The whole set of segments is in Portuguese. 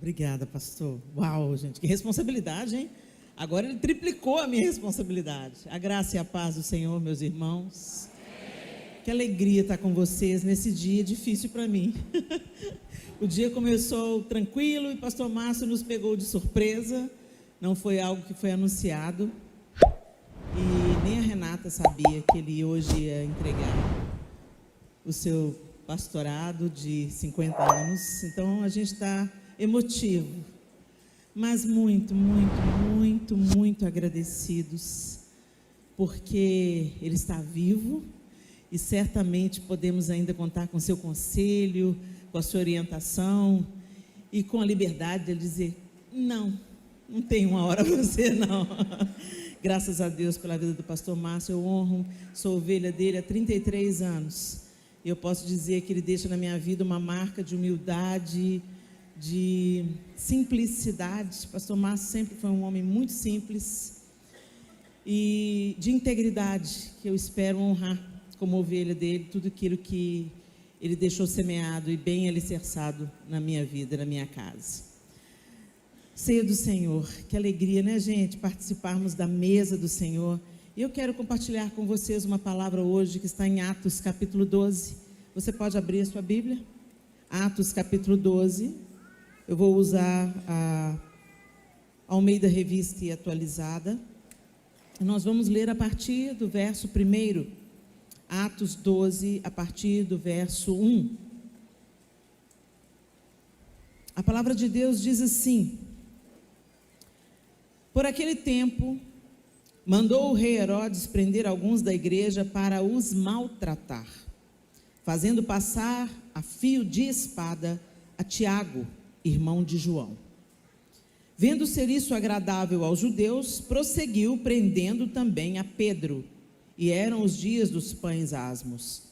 Obrigada, pastor. Uau, gente, que responsabilidade, hein? Agora ele triplicou a minha responsabilidade. A graça e a paz do Senhor, meus irmãos. Que alegria estar com vocês nesse dia difícil para mim. O dia começou tranquilo e pastor Márcio nos pegou de surpresa. Não foi algo que foi anunciado. E nem a Renata sabia que ele hoje ia entregar o seu pastorado de 50 anos. Então a gente está emotivo, mas muito agradecidos, porque ele está vivo e certamente podemos ainda contar com seu conselho, com a sua orientação e com a liberdade de ele dizer, não tem uma hora para você não. Graças a Deus pela vida do pastor Márcio, eu honro, sou ovelha dele há 33 anos, e eu posso dizer que ele deixa na minha vida uma marca de humildade, de simplicidade. Pastor Márcio sempre foi um homem muito simples e de integridade, que eu espero honrar como ovelha dele, tudo aquilo que ele deixou semeado e bem alicerçado na minha vida, na minha casa. Ceia do Senhor, que alegria, né, gente, participarmos da mesa do Senhor. E eu quero compartilhar com vocês uma palavra hoje que está em Atos capítulo 12. Você pode abrir a sua Bíblia? Atos capítulo 12. Eu vou usar a Almeida Revista e Atualizada. Nós vamos ler a partir do verso 1, Atos 12, a partir do verso 1. A palavra de Deus diz assim: por aquele tempo, mandou o rei Herodes prender alguns da igreja para os maltratar, fazendo passar a fio de espada a Tiago, irmão de João. Vendo ser isso agradável aos judeus, prosseguiu prendendo também a Pedro, e eram os dias dos pães asmos.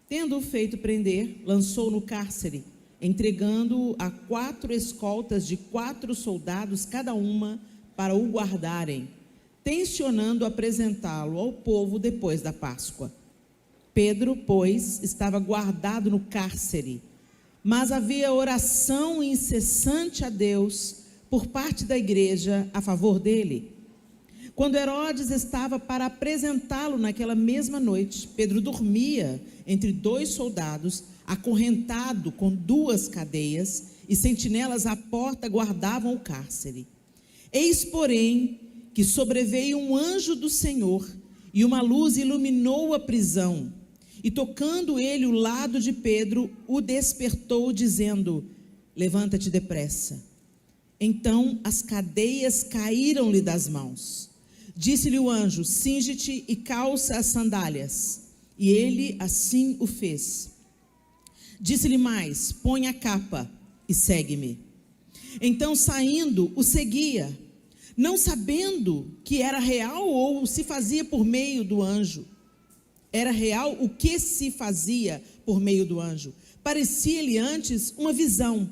Tendo-o feito prender, lançou no cárcere, entregando-o a 4 escoltas de 4 soldados cada uma, para o guardarem, tencionando apresentá-lo ao povo depois da Páscoa. Pedro, pois, estava guardado no cárcere, mas havia oração incessante a Deus por parte da igreja a favor dele. Quando Herodes estava para apresentá-lo naquela mesma noite, Pedro dormia entre 2 soldados, acorrentado com 2 cadeias, e sentinelas à porta guardavam o cárcere. Eis, porém, que sobreveio um anjo do Senhor, e uma luz iluminou a prisão. E tocando ele o lado de Pedro, o despertou, dizendo: levanta-te depressa. Então as cadeias caíram-lhe das mãos. Disse-lhe o anjo: cinge-te e calça as sandálias. E ele assim o fez. Disse-lhe mais: põe a capa e segue-me. Então, saindo, o seguia, não sabendo que era real ou se fazia por meio do anjo. Era real o que se fazia por meio do anjo. Parecia-lhe antes uma visão.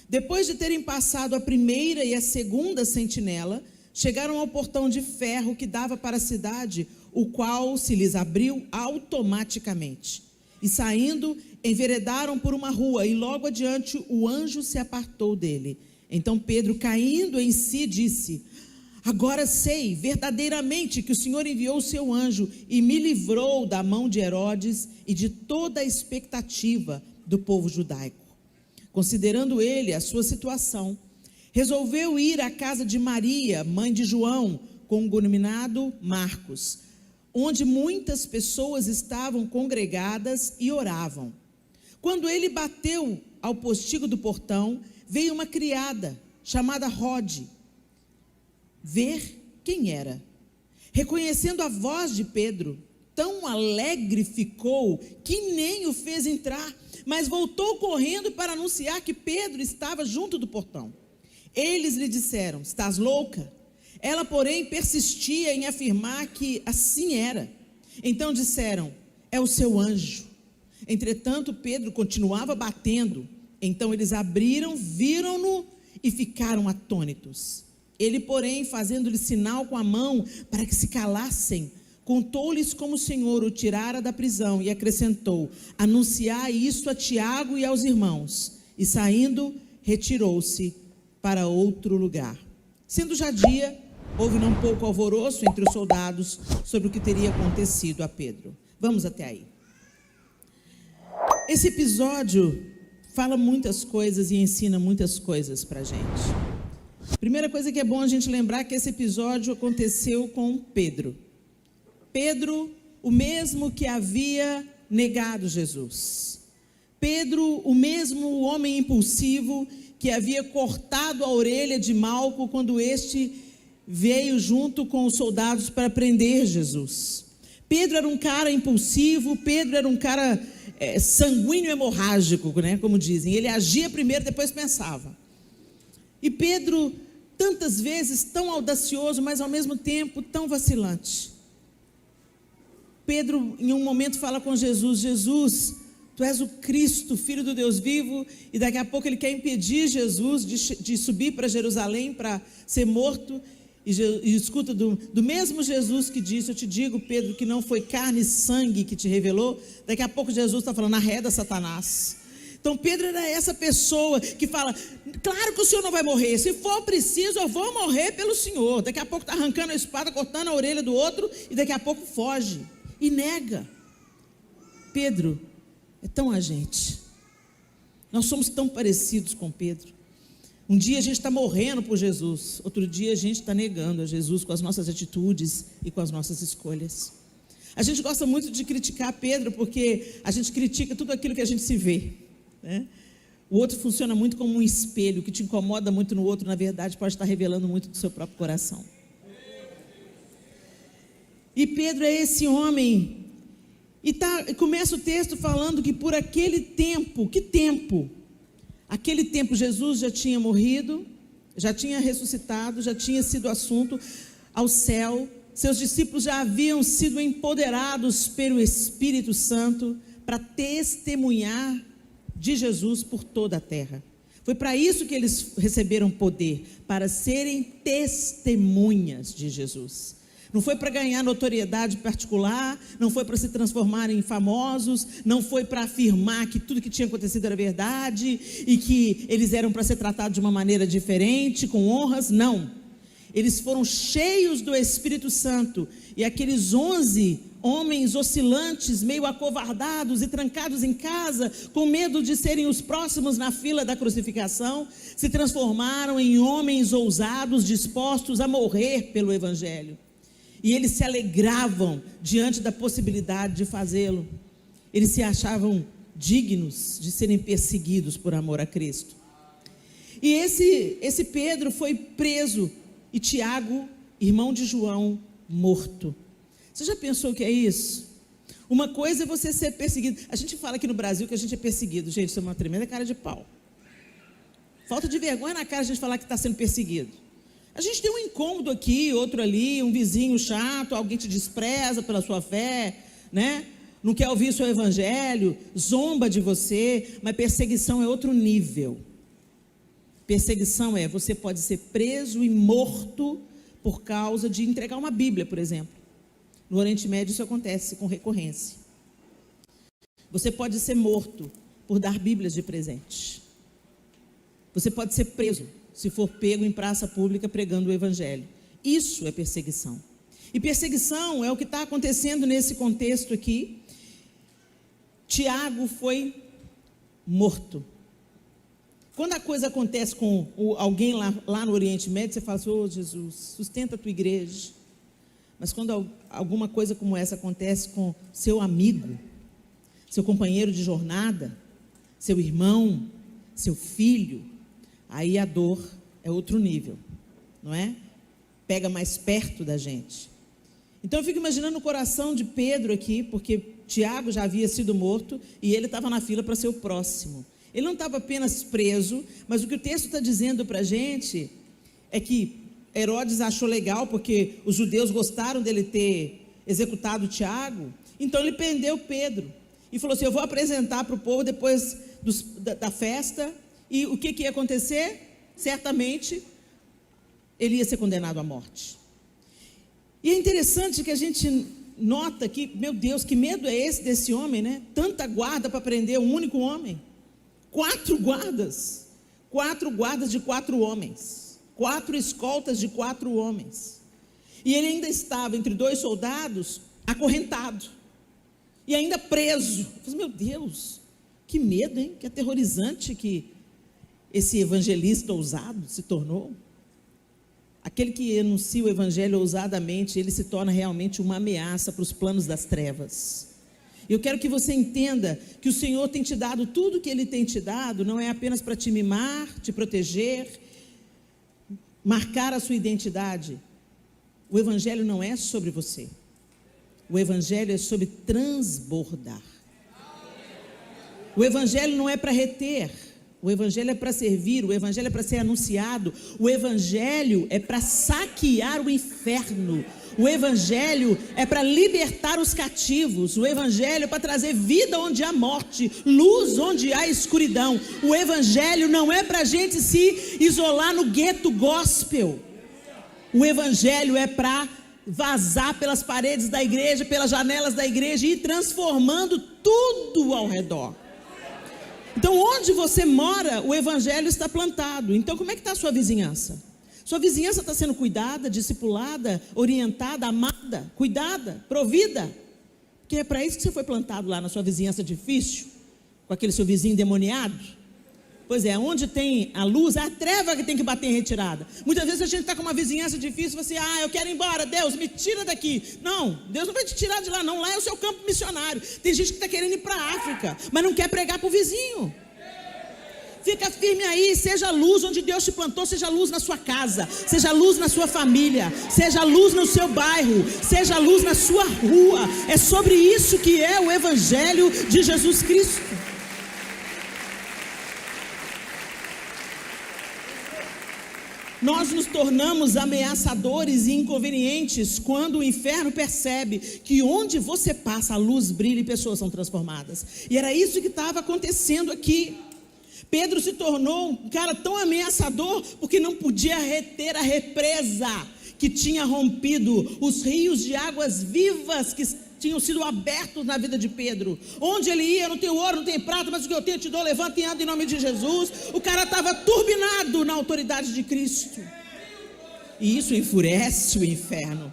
Depois de terem passado a primeira e a segunda sentinela, chegaram ao portão de ferro que dava para a cidade, o qual se lhes abriu automaticamente. E saindo, enveredaram por uma rua, e logo adiante o anjo se apartou dele. Então Pedro, caindo em si, disse: agora sei verdadeiramente que o Senhor enviou o seu anjo e me livrou da mão de Herodes e de toda a expectativa do povo judaico. Considerando ele a sua situação, resolveu ir à casa de Maria, mãe de João, cognominado Marcos, onde muitas pessoas estavam congregadas e oravam. Quando ele bateu ao postigo do portão, veio uma criada chamada Rode ver quem era. Reconhecendo a voz de Pedro, tão alegre ficou que nem o fez entrar, mas voltou correndo para anunciar que Pedro estava junto do portão. Eles lhe disseram: estás louca? Ela, porém, persistia em afirmar que assim era. Então disseram: é o seu anjo. Entretanto, Pedro continuava batendo. Então eles abriram, viram-no e ficaram atônitos. Ele, porém, fazendo-lhe sinal com a mão para que se calassem, contou-lhes como o Senhor o tirara da prisão e acrescentou: anunciai isto a Tiago e aos irmãos. E saindo, retirou-se para outro lugar. Sendo já dia, houve não pouco alvoroço entre os soldados sobre o que teria acontecido a Pedro. Vamos até aí. Esse episódio fala muitas coisas e ensina muitas coisas para a gente. Primeira coisa que é bom a gente lembrar é que esse episódio aconteceu com Pedro. Pedro, o mesmo que havia negado Jesus. Pedro, o mesmo homem impulsivo que havia cortado a orelha de Malco quando este veio junto com os soldados para prender Jesus. Pedro era um cara impulsivo, Pedro era um cara sanguíneo hemorrágico, né, como dizem. Ele agia primeiro, depois pensava. E Pedro, tantas vezes, tão audacioso, mas ao mesmo tempo tão vacilante. Pedro, em um momento, fala com Jesus: Jesus, tu és o Cristo, Filho do Deus vivo. E daqui a pouco ele quer impedir Jesus de subir para Jerusalém para ser morto. E escuta do mesmo Jesus que disse: eu te digo, Pedro, que não foi carne e sangue que te revelou. Daqui a pouco Jesus está falando: arreda Satanás. Então Pedro era essa pessoa que fala: claro que o Senhor não vai morrer, se for preciso eu vou morrer pelo Senhor. Daqui a pouco está arrancando a espada, cortando a orelha do outro, e daqui a pouco foge e nega. Pedro é tão a gente. Nós somos tão parecidos com Pedro. Um dia a gente está morrendo por Jesus, outro dia a gente está negando a Jesus com as nossas atitudes e com as nossas escolhas. A gente gosta muito de criticar Pedro, porque a gente critica tudo aquilo que a gente se vê, né? O outro funciona muito como um espelho, que te incomoda muito no outro, na verdade pode estar revelando muito do seu próprio coração. E Pedro é esse homem, e começa o texto falando que por aquele tempo, que tempo? Aquele tempo Jesus já tinha morrido, já tinha ressuscitado, já tinha sido assunto ao céu, seus discípulos já haviam sido empoderados pelo Espírito Santo para testemunhar de Jesus por toda a terra. Foi para isso que eles receberam poder, para serem testemunhas de Jesus. Não foi para ganhar notoriedade particular, não foi para se transformarem em famosos, não foi para afirmar que tudo que tinha acontecido era verdade e que eles eram para ser tratados de uma maneira diferente, com honras, não. Eles foram cheios do Espírito Santo, e aqueles 11 homens oscilantes, meio acovardados e trancados em casa, com medo de serem os próximos na fila da crucificação, se transformaram em homens ousados, dispostos a morrer pelo Evangelho. E eles se alegravam diante da possibilidade de fazê-lo. Eles se achavam dignos de serem perseguidos por amor a Cristo. E esse Pedro foi preso, e Tiago, irmão de João, morto. Você já pensou o que é isso? Uma coisa é você ser perseguido. A gente fala aqui no Brasil que a gente é perseguido. Gente, isso é uma tremenda cara de pau. Falta de vergonha na cara a gente falar que está sendo perseguido. A gente tem um incômodo aqui, outro ali, um vizinho chato, alguém te despreza pela sua fé, né? Não quer ouvir o seu evangelho, zomba de você, mas perseguição é outro nível. Perseguição você pode ser preso e morto por causa de entregar uma Bíblia, por exemplo. No Oriente Médio isso acontece com recorrência. Você pode ser morto por dar Bíblias de presente. Você pode ser preso se for pego em praça pública pregando o Evangelho. Isso é perseguição. E perseguição é o que está acontecendo nesse contexto aqui. Tiago foi morto. Quando a coisa acontece com alguém lá no Oriente Médio, você fala assim: ô Jesus, sustenta a tua igreja. Mas quando alguma coisa como essa acontece com seu amigo, seu companheiro de jornada, seu irmão, seu filho, aí a dor é outro nível, não é? Pega mais perto da gente. Então eu fico imaginando o coração de Pedro aqui, porque Tiago já havia sido morto e ele estava na fila para ser o próximo. Ele não estava apenas preso, mas o que o texto está dizendo para a gente é que Herodes achou legal, porque os judeus gostaram dele ter executado Tiago, então ele prendeu Pedro e falou assim: eu vou apresentar para o povo depois da festa. E o que ia acontecer? Certamente ele ia ser condenado à morte. E é interessante que a gente nota que, meu Deus, que medo é esse desse homem, né? Tanta guarda para prender um único homem. 4 guardas. 4 guardas de 4 homens, 4 escoltas de 4 homens, e ele ainda estava entre 2 soldados, acorrentado, e ainda preso. Eu falei, meu Deus, que medo, hein? Que aterrorizante que esse evangelista ousado se tornou. Aquele que anuncia o evangelho ousadamente, ele se torna realmente uma ameaça para os planos das trevas. Eu quero que você entenda que o Senhor tem te dado tudo que Ele tem te dado, não é apenas para te mimar, te proteger, marcar a sua identidade. O evangelho não é sobre você. O evangelho é sobre transbordar. O evangelho não é para reter. O evangelho é para servir, o evangelho é para ser anunciado, o evangelho é para saquear o inferno, o evangelho é para libertar os cativos, o evangelho é para trazer vida onde há morte, luz onde há escuridão. O evangelho não é para a gente se isolar no gueto gospel. O evangelho é para vazar pelas paredes da igreja, pelas janelas da igreja e ir transformando tudo ao redor. Então, onde você mora, o evangelho está plantado. Então, como é que está a sua vizinhança? Sua vizinhança está sendo cuidada, discipulada, orientada, amada, cuidada, provida? Porque é para isso que você foi plantado lá na sua vizinhança difícil, com aquele seu vizinho endemoniado. Pois é, onde tem a luz, é a treva que tem que bater em retirada. Muitas vezes a gente está com uma vizinhança difícil, você, eu quero ir embora, Deus, me tira daqui. Não, Deus não vai te tirar de lá não, lá é o seu campo missionário. Tem gente que está querendo ir para a África, mas não quer pregar para o vizinho. Fica firme aí, seja luz onde Deus te plantou, seja luz na sua casa, seja luz na sua família, seja luz no seu bairro, seja luz na sua rua. É sobre isso que é o evangelho de Jesus Cristo. Nós nos tornamos ameaçadores e inconvenientes quando o inferno percebe que onde você passa a luz brilha e pessoas são transformadas. E era isso que estava acontecendo aqui. Pedro se tornou um cara tão ameaçador porque não podia reter a represa que tinha rompido os rios de águas vivas que tinham sido abertos na vida de Pedro. Onde ele ia, não tem ouro, não tem prata, mas o que eu tenho eu te dou, levanta e anda em nome de Jesus. O cara estava turbinado na autoridade de Cristo. E isso enfurece o inferno.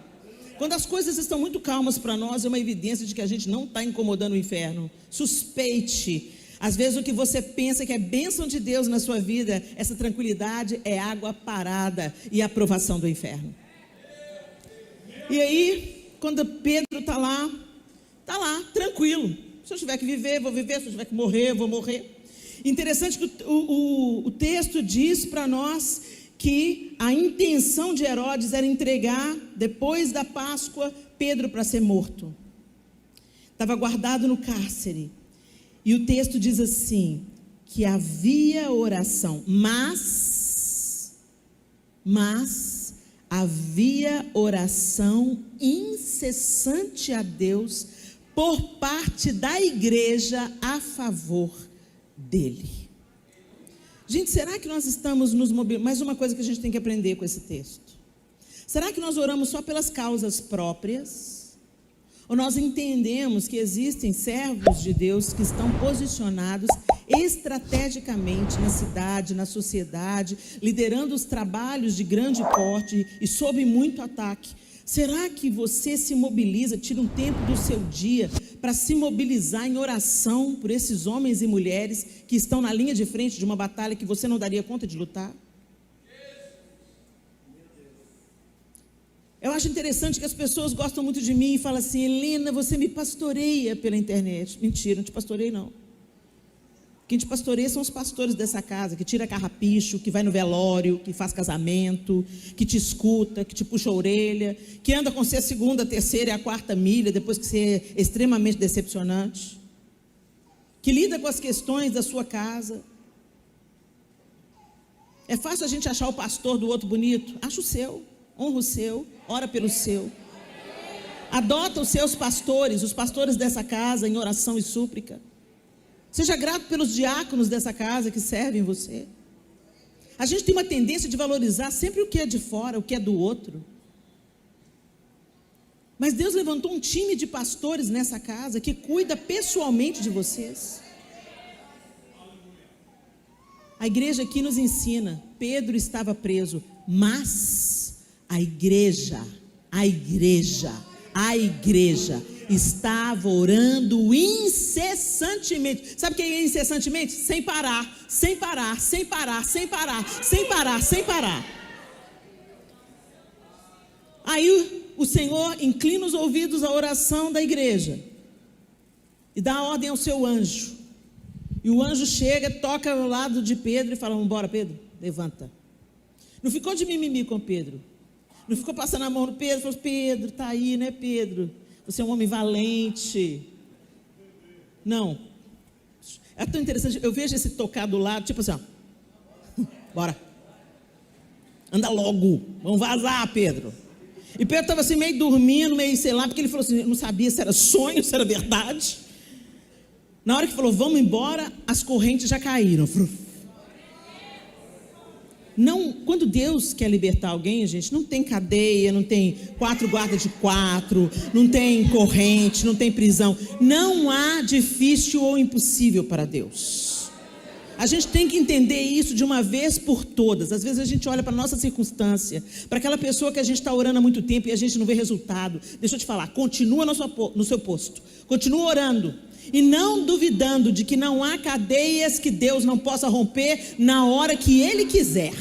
Quando as coisas estão muito calmas para nós, é uma evidência de que a gente não está incomodando o inferno. Suspeite. Às vezes o que você pensa que é bênção de Deus na sua vida, essa tranquilidade é água parada e aprovação do inferno. E aí, quando Pedro está lá, tranquilo. Se eu tiver que viver, vou viver. Se eu tiver que morrer, vou morrer. Interessante que o texto diz para nós que a intenção de Herodes era entregar, depois da Páscoa, Pedro para ser morto. Estava guardado no cárcere. E o texto diz assim, que havia oração, mas havia oração incessante a Deus por parte da igreja a favor dele. Gente, será que nós estamos nos mobilizando? Mais uma coisa que a gente tem que aprender com esse texto. Será que nós oramos só pelas causas próprias? Ou nós entendemos que existem servos de Deus que estão posicionados estrategicamente na cidade, na sociedade, liderando os trabalhos de grande porte e sob muito ataque? Será que você se mobiliza, tira um tempo do seu dia para se mobilizar em oração por esses homens e mulheres que estão na linha de frente de uma batalha que você não daria conta de lutar? Eu acho interessante que as pessoas gostam muito de mim e falam assim, Helena, você me pastoreia pela internet. Mentira, não te pastorei não. Quem te pastoreia são os pastores dessa casa, que tira carrapicho, que vai no velório, que faz casamento, que te escuta, que te puxa a orelha, que anda com você a segunda, a terceira e a quarta milha, depois que você é extremamente decepcionante, que lida com as questões da sua casa. É fácil a gente achar o pastor do outro bonito? Acha o seu, honra o seu, ora pelo seu. Adota os seus pastores, os pastores dessa casa, em oração e súplica. Seja grato pelos diáconos dessa casa que servem você. A gente tem uma tendência de valorizar sempre o que é de fora, o que é do outro. Mas Deus levantou um time de pastores nessa casa que cuida pessoalmente de vocês. A igreja aqui nos ensina, Pedro estava preso, mas a igreja estava orando incessantemente. Sabe o que é incessantemente? Sem parar, sem parar, sem parar, sem parar, sem parar, sem parar. Aí o Senhor inclina os ouvidos à oração da igreja e dá ordem ao seu anjo. E o anjo chega, toca ao lado de Pedro e fala: vamos embora, Pedro, levanta. Não ficou de mimimi com Pedro. Não ficou passando a mão no Pedro, falou: Pedro, tá aí, né, Pedro? Você é um homem valente. Não. É tão interessante, eu vejo esse tocar do lado, tipo assim, ó. Bora. Anda logo, vamos vazar, Pedro. E Pedro estava assim, meio dormindo, meio sei lá, porque ele falou assim, não sabia se era sonho, se era verdade. Na hora que falou, vamos embora, as correntes já caíram. Não, quando Deus quer libertar alguém, gente, não tem cadeia, não tem 4 guardas de 4, não tem corrente, não tem prisão. Não há difícil ou impossível para Deus. A gente tem que entender isso de uma vez por todas. Às vezes a gente olha para a nossa circunstância, para aquela pessoa que a gente está orando há muito tempo e a gente não vê resultado. Deixa eu te falar, continua no seu posto, continua orando. E não duvidando de que não há cadeias que Deus não possa romper na hora que Ele quiser.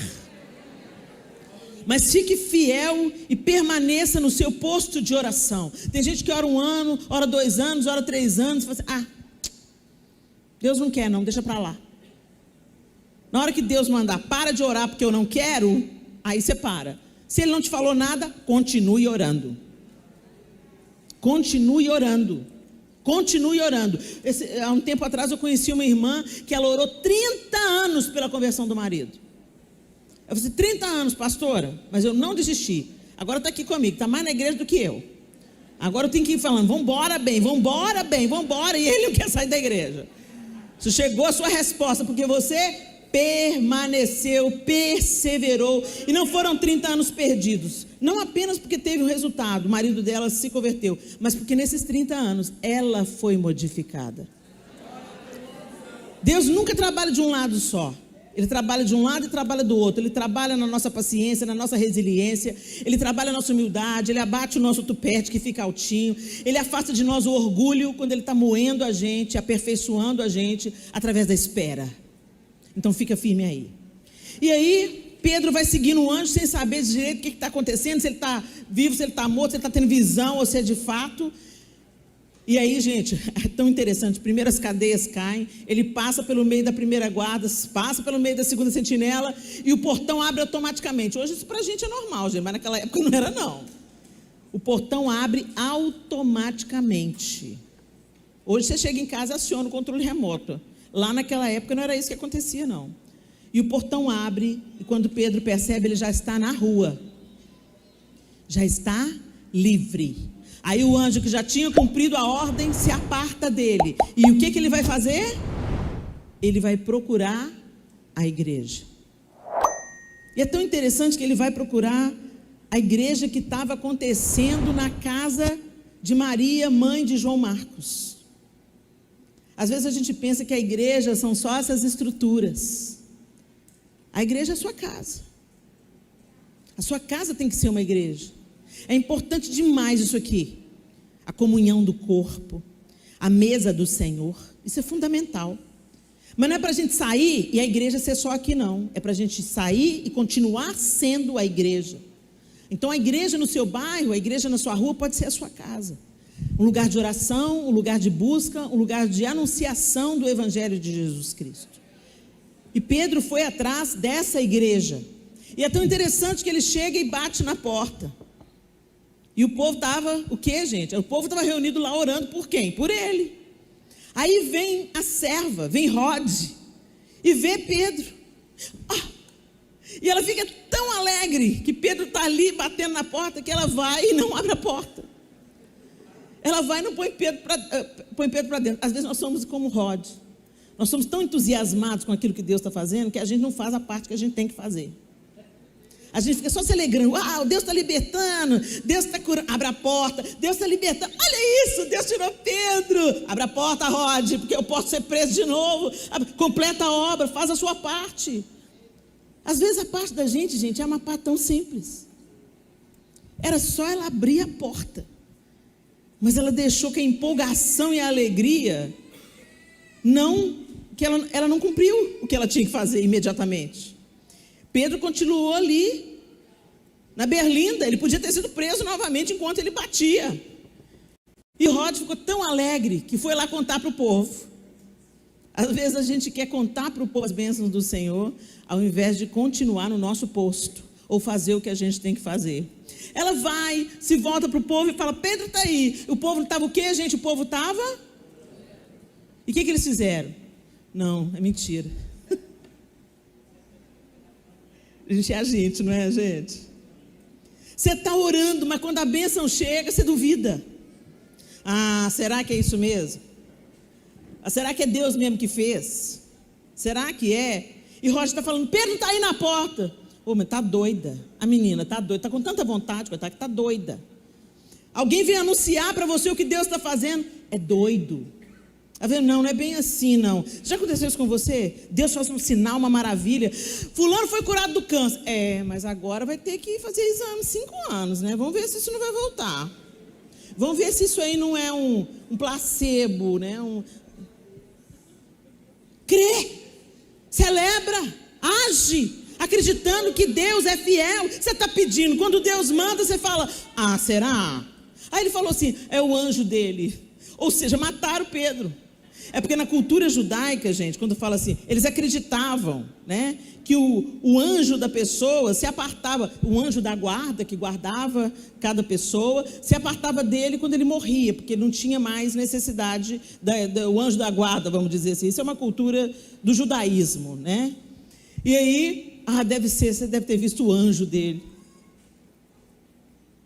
Mas fique fiel e permaneça no seu posto de oração. Tem gente que ora 1 ano, ora 2 anos, ora 3 anos. E fala assim, Deus não quer não, deixa para lá. Na hora que Deus mandar, para de orar porque eu não quero, aí você para. Se Ele não te falou nada, continue orando. Continue orando. Continue orando. Há um tempo atrás eu conheci uma irmã que ela orou 30 anos pela conversão do marido. Eu falei, 30 anos, pastora, mas eu não desisti. Agora está aqui comigo, está mais na igreja do que eu. Agora eu tenho que ir falando, vamos embora bem, vamos embora bem, vamos embora. E ele não quer sair da igreja. Isso chegou a sua resposta, porque você permaneceu, perseverou. E não foram 30 anos perdidos. Não apenas porque teve um resultado, o marido dela se converteu, mas porque nesses 30 anos ela foi modificada. Deus nunca trabalha de um lado só. Ele trabalha de um lado e trabalha do outro. Ele trabalha na nossa paciência, na nossa resiliência. Ele trabalha na nossa humildade. Ele abate o nosso tupete que fica altinho. Ele afasta de nós o orgulho quando ele está moendo a gente, aperfeiçoando a gente através da espera. Então fica firme aí. E aí Pedro vai seguindo o anjo sem saber direito o que está acontecendo, se ele está vivo, se ele está morto, se ele está tendo visão ou se é de fato. E aí, gente, é tão interessante. Primeiro as cadeias caem, ele passa pelo meio da primeira guarda, passa pelo meio da segunda sentinela e o portão abre automaticamente. Hoje isso pra gente é normal, gente, mas naquela época não era não. O portão abre automaticamente. Hoje você chega em casa e aciona o controle remoto. Lá naquela época não era isso que acontecia não. E o portão abre e quando Pedro percebe, ele já está na rua. Já está livre. Aí o anjo que já tinha cumprido a ordem se aparta dele. E o que ele vai fazer? Ele vai procurar a igreja. E é tão interessante que ele vai procurar a igreja que estava acontecendo na casa de Maria, mãe de João Marcos. Às vezes a gente pensa que a igreja são só essas estruturas. A igreja é a sua casa. A sua casa tem que ser uma igreja. É importante demais isso aqui. A comunhão do corpo, a mesa do Senhor. Isso é fundamental. Mas não é para a gente sair e a igreja ser só aqui não. É para a gente sair e continuar sendo a igreja. Então a igreja no seu bairro, a igreja na sua rua pode ser a sua casa. Um lugar de oração, um lugar de busca, um lugar de anunciação do Evangelho de Jesus Cristo. E Pedro foi atrás dessa igreja. E é tão interessante que ele chega e bate na porta. E o povo estava, o que, gente? O povo estava reunido lá orando por quem? Por ele. Aí vem a serva, vem Rode, e vê Pedro. E ela fica tão alegre que Pedro está ali batendo na porta que ela vai e não abre a porta. Ela vai e não põe Pedro para dentro. Às vezes nós somos como Rode. Nós somos tão entusiasmados com aquilo que Deus está fazendo que a gente não faz a parte que a gente tem que fazer. A gente fica só se alegrando. Uau, Deus está libertando, Deus está curando. Abre a porta, Deus está libertando. Olha isso, Deus tirou Pedro. Abre a porta, Rod, porque eu posso ser preso de novo. Completa a obra, faz a sua parte. Às vezes a parte da gente é uma parte tão simples. Era só ela abrir a porta. Mas ela deixou que a empolgação e a alegria ela não cumpriu o que ela tinha que fazer imediatamente. Pedro continuou ali, na berlinda. Ele podia ter sido preso novamente enquanto ele batia. E Rod ficou tão alegre que foi lá contar para o povo. Às vezes a gente quer contar para o povo as bênçãos do Senhor, ao invés de continuar no nosso posto, ou fazer o que a gente tem que fazer. Ela vai, se volta para o povo e fala: Pedro está aí. O povo estava o quê, gente? O povo estava... E o que eles fizeram? Não, é mentira. A gente é a gente, não é a gente? Você está orando, mas quando a bênção chega, você duvida. Ah, será que é isso mesmo? Ah, será que é Deus mesmo que fez? Será que é? E Roger está falando: Pedro está aí na porta. Ô, mas está doida. A menina está doida, está com tanta vontade, coitada, que está doida. Alguém vem anunciar para você o que Deus está fazendo. É doido. Está vendo? Não é bem assim, não. Já aconteceu isso com você? Deus faz um sinal, uma maravilha. Fulano foi curado do câncer. Mas agora vai ter que fazer exame 5 anos, né? Vamos ver se isso não vai voltar. Vamos ver se isso aí não é um placebo, né? Crê, celebra, age, acreditando que Deus é fiel. Você está pedindo, quando Deus manda, você fala: ah, será? Aí ele falou assim: é o anjo dele. Ou seja, mataram Pedro. É porque na cultura judaica, gente, quando fala assim, eles acreditavam, né, que o anjo da pessoa se apartava, o anjo da guarda que guardava cada pessoa, se apartava dele quando ele morria, porque não tinha mais necessidade o anjo da guarda, vamos dizer assim. Isso é uma cultura do judaísmo, né? E aí, você deve ter visto o anjo dele.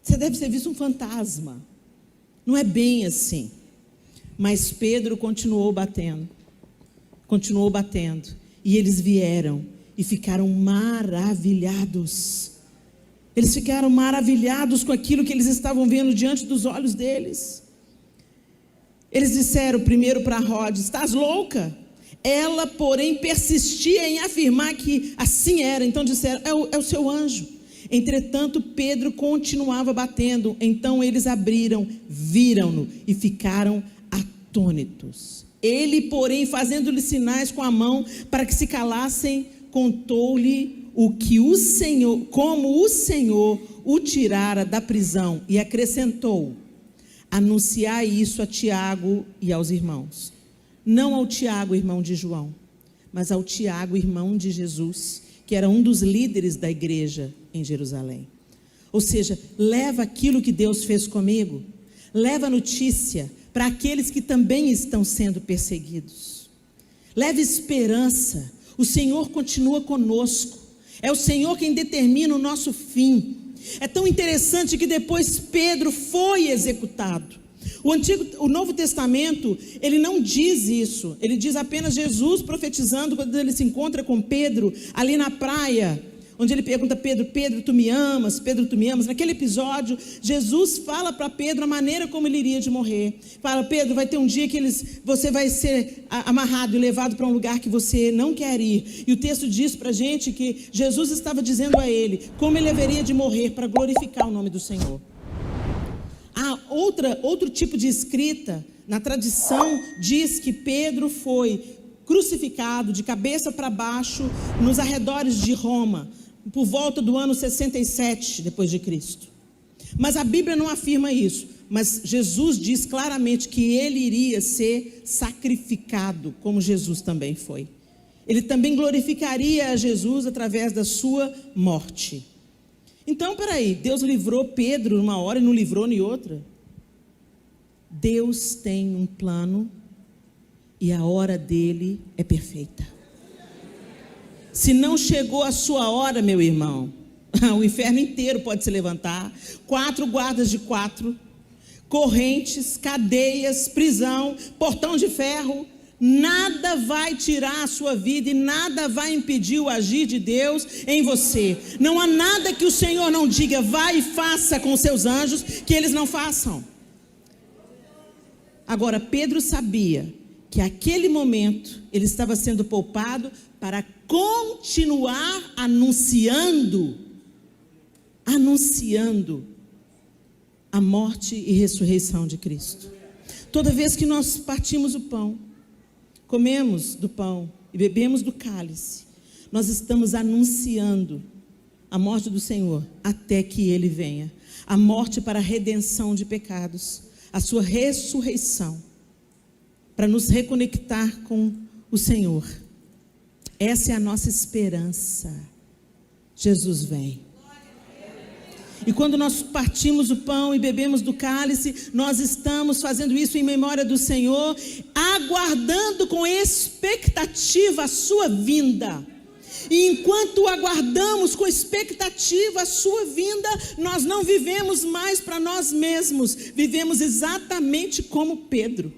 Você deve ter visto um fantasma. Não é bem assim. Mas Pedro continuou batendo, e eles vieram e ficaram maravilhados. Eles ficaram maravilhados com aquilo que eles estavam vendo diante dos olhos deles. Eles disseram primeiro para Rod: estás louca? Ela, porém, persistia em afirmar que assim era. Então disseram: é o seu anjo. Entretanto, Pedro continuava batendo. Então eles abriram, viram-no e ficaram atônitos. Ele, porém, fazendo-lhe sinais com a mão para que se calassem, contou-lhe como o Senhor o tirara da prisão, e acrescentou: anunciai isso a Tiago e aos irmãos. Não ao Tiago, irmão de João, mas ao Tiago, irmão de Jesus, que era um dos líderes da igreja em Jerusalém. Ou seja, leva aquilo que Deus fez comigo, leva a notícia para aqueles que também estão sendo perseguidos. Leve esperança. O Senhor continua conosco. É o Senhor quem determina o nosso fim. É tão interessante que depois Pedro foi executado. O Novo Testamento, ele não diz isso. Ele diz apenas Jesus profetizando quando ele se encontra com Pedro ali na praia, onde ele pergunta: Pedro, tu me amas? Pedro, tu me amas? Naquele episódio, Jesus fala para Pedro a maneira como ele iria de morrer. Fala: Pedro, vai ter um dia que você vai ser amarrado e levado para um lugar que você não quer ir. E o texto diz para a gente que Jesus estava dizendo a ele como ele haveria de morrer para glorificar o nome do Senhor. Há outro tipo de escrita, na tradição, diz que Pedro foi crucificado de cabeça para baixo nos arredores de Roma, por volta do ano 67 depois de Cristo. Mas a Bíblia não afirma isso. Mas Jesus diz claramente que ele iria ser sacrificado, como Jesus também foi. Ele também glorificaria a Jesus através da sua morte. Então, peraí, Deus livrou Pedro numa hora e não livrou em outra? Deus tem um plano e a hora dele é perfeita. Se não chegou a sua hora, meu irmão, o inferno inteiro pode se levantar. 4 guardas de 4, correntes, cadeias, prisão, portão de ferro, Nada vai tirar a sua vida e nada vai impedir o agir de Deus em você. Não há nada que o Senhor não diga, vai e faça com os seus anjos, que eles não façam. Agora, Pedro sabia que aquele momento ele estava sendo poupado para continuar anunciando a morte e ressurreição de Cristo. Toda vez que nós partimos o pão, comemos do pão e bebemos do cálice, nós estamos anunciando a morte do Senhor até que Ele venha. A morte para a redenção de pecados, a sua ressurreição, para nos reconectar com o Senhor. Essa é a nossa esperança. Jesus vem. E quando nós partimos o pão e bebemos do cálice, nós estamos fazendo isso em memória do Senhor, aguardando com expectativa a sua vinda. E enquanto aguardamos com expectativa a sua vinda, nós não vivemos mais para nós mesmos, vivemos exatamente como Pedro.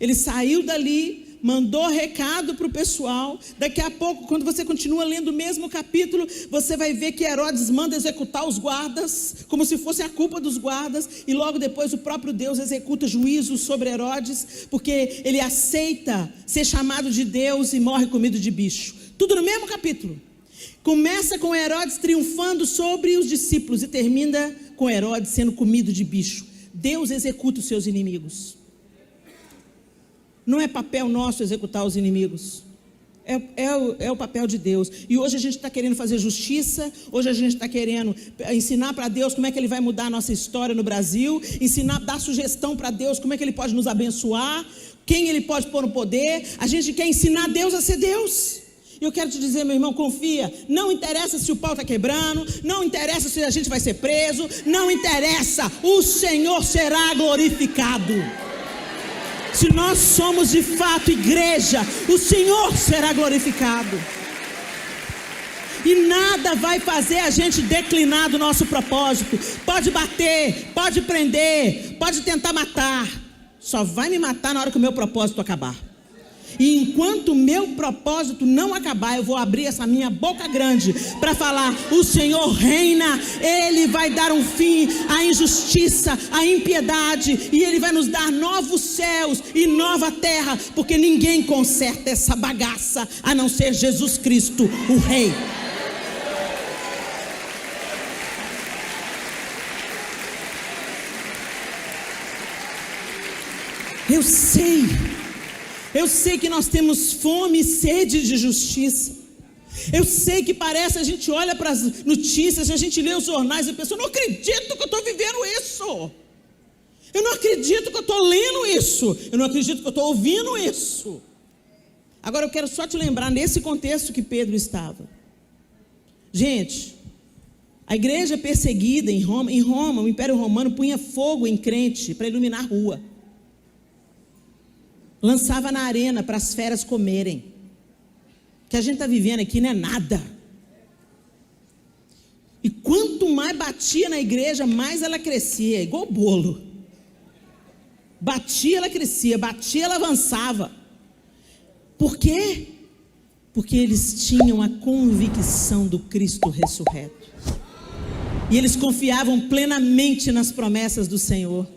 Ele saiu dali, mandou recado para o pessoal. Daqui a pouco, quando você continua lendo o mesmo capítulo, você vai ver que Herodes manda executar os guardas, como se fosse a culpa dos guardas, e logo depois o próprio Deus executa juízo sobre Herodes, porque ele aceita ser chamado de Deus e morre comido de bicho. Tudo no mesmo capítulo. Começa com Herodes triunfando sobre os discípulos e termina com Herodes sendo comido de bicho. Deus executa os seus inimigos. Não é papel nosso executar os inimigos. É o papel de Deus. E hoje a gente está querendo fazer justiça. Hoje a gente está querendo ensinar para Deus como é que Ele vai mudar a nossa história no Brasil. Dar sugestão para Deus como é que Ele pode nos abençoar. Quem Ele pode pôr no poder. A gente quer ensinar Deus a ser Deus. E eu quero te dizer, meu irmão, confia. Não interessa se o pau está quebrando. Não interessa se a gente vai ser preso. Não interessa. O Senhor será glorificado. Se nós somos de fato igreja, o Senhor será glorificado. E nada vai fazer a gente declinar do nosso propósito. Pode bater, pode prender, pode tentar matar. Só vai me matar na hora que o meu propósito acabar. E enquanto o meu propósito não acabar, eu vou abrir essa minha boca grande para falar: o Senhor reina, Ele vai dar um fim à injustiça, à impiedade, e Ele vai nos dar novos céus e nova terra, porque ninguém conserta essa bagaça a não ser Jesus Cristo, o Rei. Eu sei que nós temos fome e sede de justiça. Eu sei que parece, a gente olha para as notícias, a gente lê os jornais e pensa: eu não acredito que eu estou vivendo isso. Eu não acredito que eu estou lendo isso. Eu não acredito que eu estou ouvindo isso. Agora eu quero só te lembrar nesse contexto que Pedro estava. Gente, a igreja perseguida em Roma, o Império Romano punha fogo em crente para iluminar a rua. Lançava na arena para as feras comerem. O que a gente está vivendo aqui não é nada. E quanto mais batia na igreja, mais ela crescia, igual bolo. Batia, ela crescia, batia, ela avançava. Por quê? Porque eles tinham a convicção do Cristo ressurreto. E eles confiavam plenamente nas promessas do Senhor.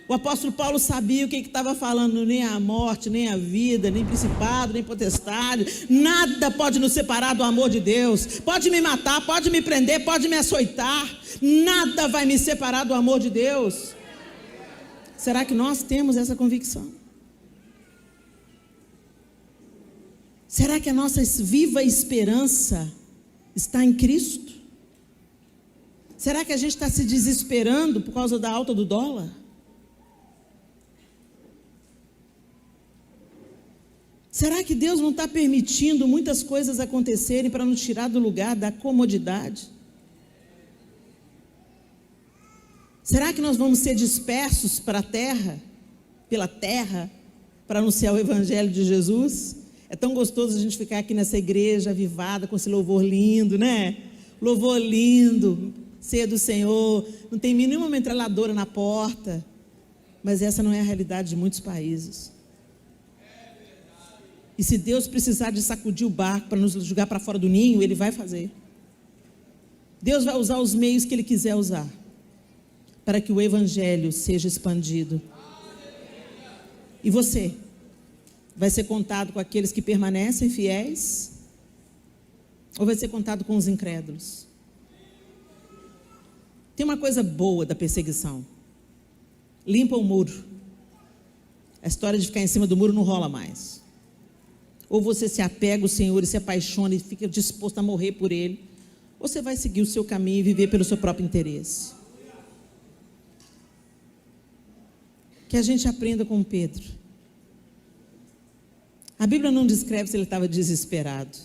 O apóstolo Paulo sabia o que estava falando: nem a morte, nem a vida, nem principado, nem potestade, nada pode nos separar do amor de Deus. Pode me matar, pode me prender, pode me açoitar, nada vai me separar do amor de Deus. Será que nós temos essa convicção? Será que a nossa viva esperança está em Cristo? Será que a gente está se desesperando por causa da alta do dólar? Será que Deus não está permitindo muitas coisas acontecerem para nos tirar do lugar da comodidade? Será que nós vamos ser dispersos pela terra, para anunciar o Evangelho de Jesus? É tão gostoso a gente ficar aqui nessa igreja avivada, com esse louvor lindo, né? Louvor lindo, ceia do Senhor, não tem nenhuma metralhadora na porta, mas essa não é a realidade de muitos países. E se Deus precisar de sacudir o barco para nos jogar para fora do ninho, Ele vai fazer. Deus vai usar os meios que Ele quiser usar para que o Evangelho seja expandido. E você vai ser contado com aqueles que permanecem fiéis, ou vai ser contado com os incrédulos? Tem uma coisa boa da perseguição: limpa o muro. A história de ficar em cima do muro não rola mais. Ou você se apega ao Senhor e se apaixona e fica disposto a morrer por Ele, ou você vai seguir o seu caminho e viver pelo seu próprio interesse. Que a gente aprenda com Pedro. A Bíblia não descreve se ele estava desesperado.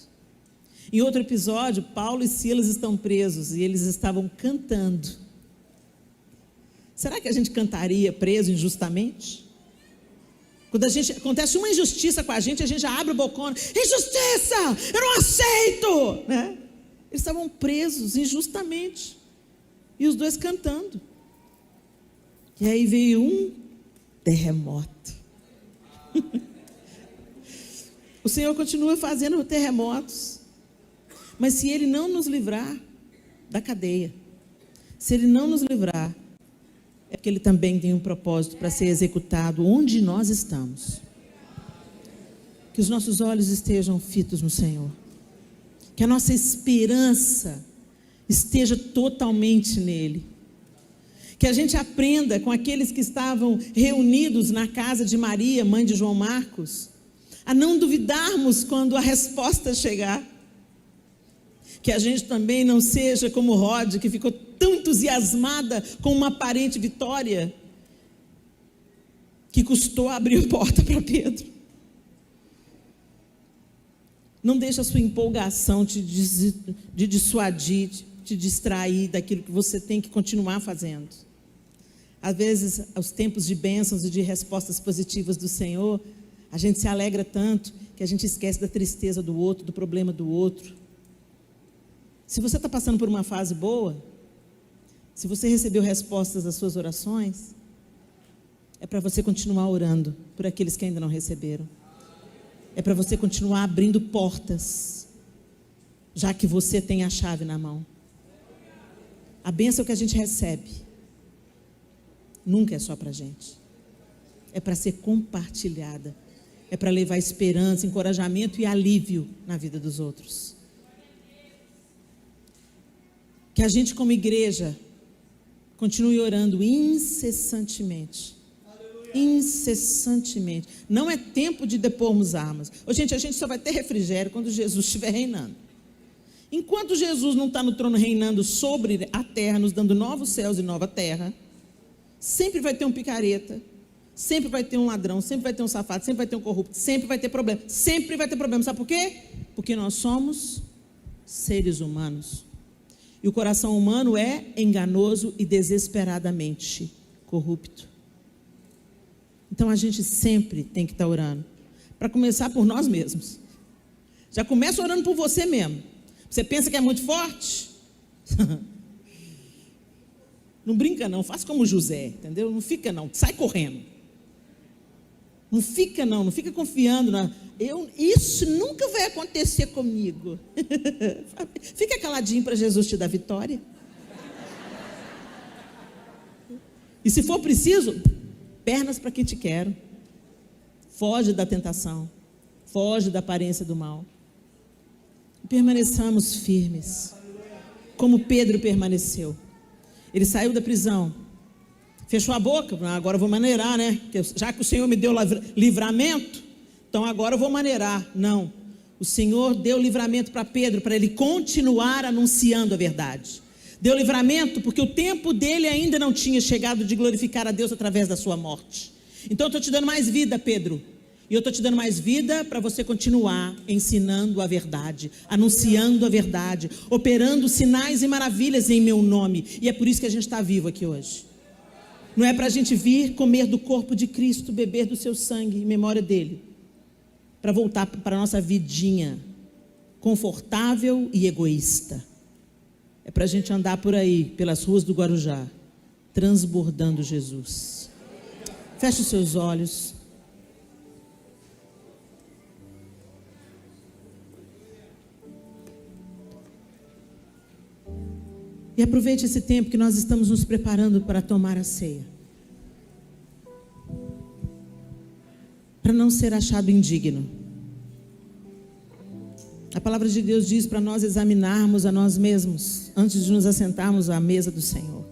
Em outro episódio, Paulo e Silas estão presos e eles estavam cantando. Será que a gente cantaria preso injustamente? Quando acontece uma injustiça com a gente já abre o bocão: injustiça, eu não aceito, né? Eles estavam presos injustamente e os dois cantando. E aí veio um terremoto. O Senhor continua fazendo terremotos, mas se Ele não nos livrar da cadeia, se Ele não nos livrar, é porque Ele também tem um propósito para ser executado onde nós estamos. Que os nossos olhos estejam fitos no Senhor, que a nossa esperança esteja totalmente nele, que a gente aprenda com aqueles que estavam reunidos na casa de Maria, mãe de João Marcos, a não duvidarmos quando a resposta chegar. Que a gente também não seja como Rode, que ficou tão entusiasmada com uma aparente vitória, que custou abrir a porta para Pedro. Não deixe a sua empolgação te dissuadir, te distrair daquilo que você tem que continuar fazendo. Às vezes, aos tempos de bênçãos e de respostas positivas do Senhor, a gente se alegra tanto que a gente esquece da tristeza do outro, do problema do outro. Se você está passando por uma fase boa, se você recebeu respostas das suas orações, é para você continuar orando por aqueles que ainda não receberam. É para você continuar abrindo portas, já que você tem a chave na mão. A bênção que a gente recebe nunca é só para a gente. É para ser compartilhada. É para levar esperança, encorajamento e alívio na vida dos outros. Que a gente, como igreja, continue orando incessantemente. Incessantemente. Não é tempo de depormos armas. Gente, a gente só vai ter refrigério quando Jesus estiver reinando. Enquanto Jesus não está no trono reinando sobre a terra, nos dando novos céus e nova terra, sempre vai ter um picareta, sempre vai ter um ladrão, sempre vai ter um safado, sempre vai ter um corrupto, sempre vai ter problema. Sempre vai ter problema. Sabe por quê? Porque nós somos seres humanos. E o coração humano é enganoso e desesperadamente corrupto. Então a gente sempre tem que estar orando. Para começar por nós mesmos. Já começa orando por você mesmo. Você pensa que é muito forte? Não brinca não, faz como José, entendeu? Não fica não, sai correndo. Não fica confiando isso nunca vai acontecer comigo. Fica caladinho para Jesus te dar vitória. E se for preciso, pernas para quem te quero. Foge da tentação, foge da aparência do mal. Permaneçamos firmes, como Pedro permaneceu. Ele saiu da prisão, fechou a boca, agora eu vou maneirar, né? Já que o Senhor me deu livramento, então agora eu vou maneirar. Não, o Senhor deu livramento para Pedro, para ele continuar anunciando a verdade. Deu livramento porque o tempo dele ainda não tinha chegado de glorificar a Deus através da sua morte. Então eu estou te dando mais vida, Pedro. E eu estou te dando mais vida para você continuar ensinando a verdade, anunciando a verdade, operando sinais e maravilhas em meu nome. E é por isso que a gente está vivo aqui hoje. Não é para a gente vir comer do corpo de Cristo, beber do seu sangue em memória dele, para voltar para a nossa vidinha confortável e egoísta. É para a gente andar por aí, pelas ruas do Guarujá, transbordando Jesus. Feche os seus olhos. E aproveite esse tempo que nós estamos nos preparando para tomar a ceia, para não ser achado indigno. A palavra de Deus diz para nós examinarmos a nós mesmos antes de nos assentarmos à mesa do Senhor.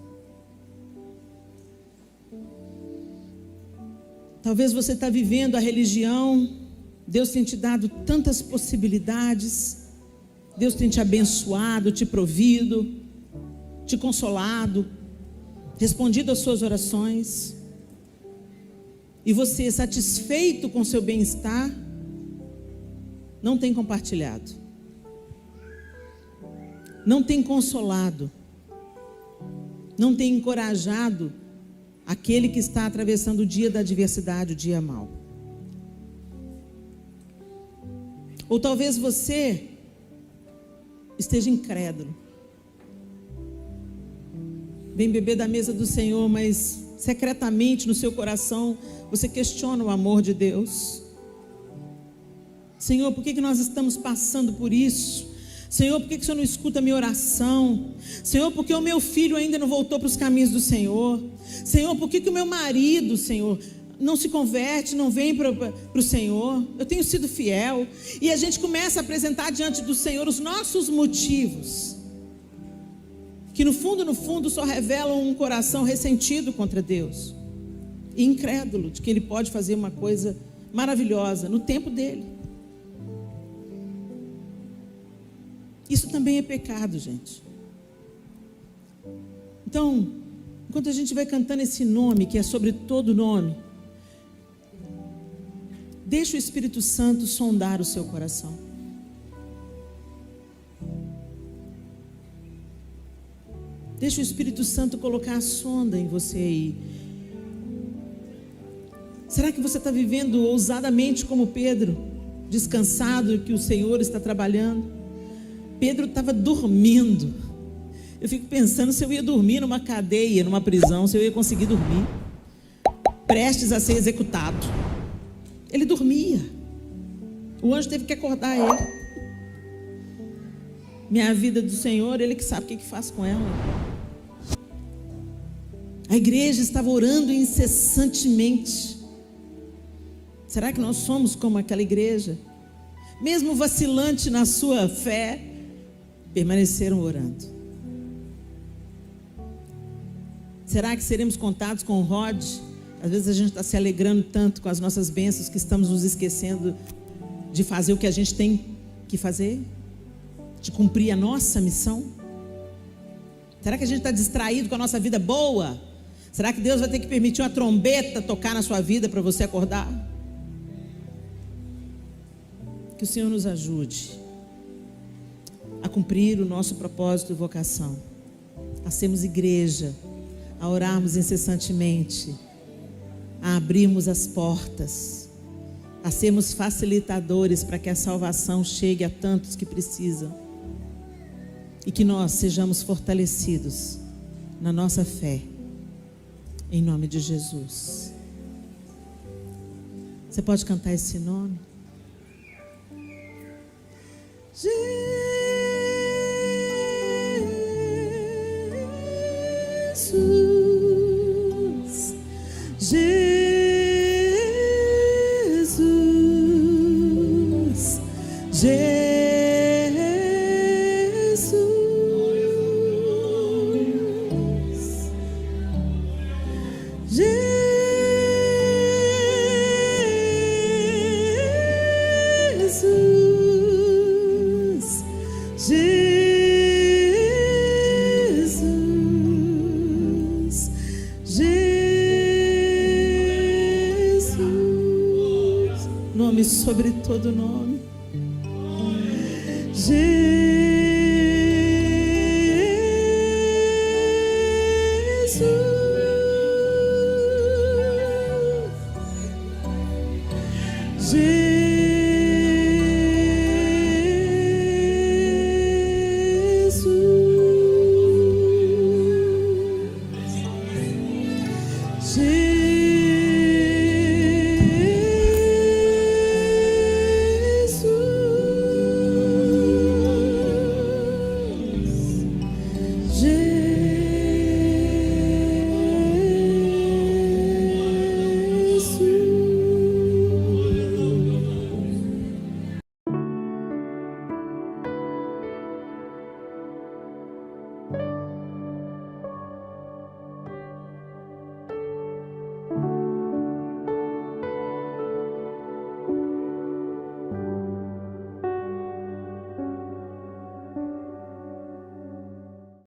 Talvez você está vivendo a religião, Deus tem te dado tantas possibilidades, Deus tem te abençoado, te provido, te consolado, respondido às suas orações, e você, satisfeito com seu bem-estar, não tem compartilhado, não tem consolado, não tem encorajado aquele que está atravessando o dia da adversidade, o dia mau. Ou talvez você esteja incrédulo, vem beber da mesa do Senhor, mas secretamente no seu coração você questiona o amor de Deus. Senhor, por que nós estamos passando por isso? Senhor, por que o Senhor não escuta a minha oração? Senhor, por que o meu filho ainda não voltou para os caminhos do Senhor? Senhor, por que o meu marido, Senhor, não se converte, não vem para o Senhor? Eu tenho sido fiel. E a gente começa a apresentar diante do Senhor os nossos motivos, que no fundo só revelam um coração ressentido contra Deus e incrédulo de que Ele pode fazer uma coisa maravilhosa no tempo dEle. Isso também é pecado, gente. Então, enquanto a gente vai cantando esse nome, que é sobre todo nome, deixa o Espírito Santo sondar o seu coração. Deixa o Espírito Santo colocar a sonda em você aí. Será que você está vivendo ousadamente como Pedro, descansado que o Senhor está trabalhando? Pedro estava dormindo. Eu fico pensando se eu ia dormir numa cadeia, numa prisão, se eu ia conseguir dormir, prestes a ser executado. Ele dormia. O anjo teve que acordar ele. Minha vida do Senhor, Ele que sabe o que faz com ela. A igreja estava orando incessantemente. Será que nós somos como aquela igreja? Mesmo vacilante na sua fé, permaneceram orando. Será que seremos contados com o Rod? Às vezes a gente está se alegrando tanto com as nossas bênçãos que estamos nos esquecendo de fazer o que a gente tem que fazer, de cumprir a nossa missão. Será que a gente está distraído com a nossa vida boa? Será que Deus vai ter que permitir uma trombeta tocar na sua vida para você acordar? Que o Senhor nos ajude a cumprir o nosso propósito e vocação, a sermos igreja, a orarmos incessantemente, a abrirmos as portas, a sermos facilitadores para que a salvação chegue a tantos que precisam, e que nós sejamos fortalecidos na nossa fé, em nome de Jesus. Você pode cantar esse nome? Jesus, Jesus, sobre todo nome. Jesus.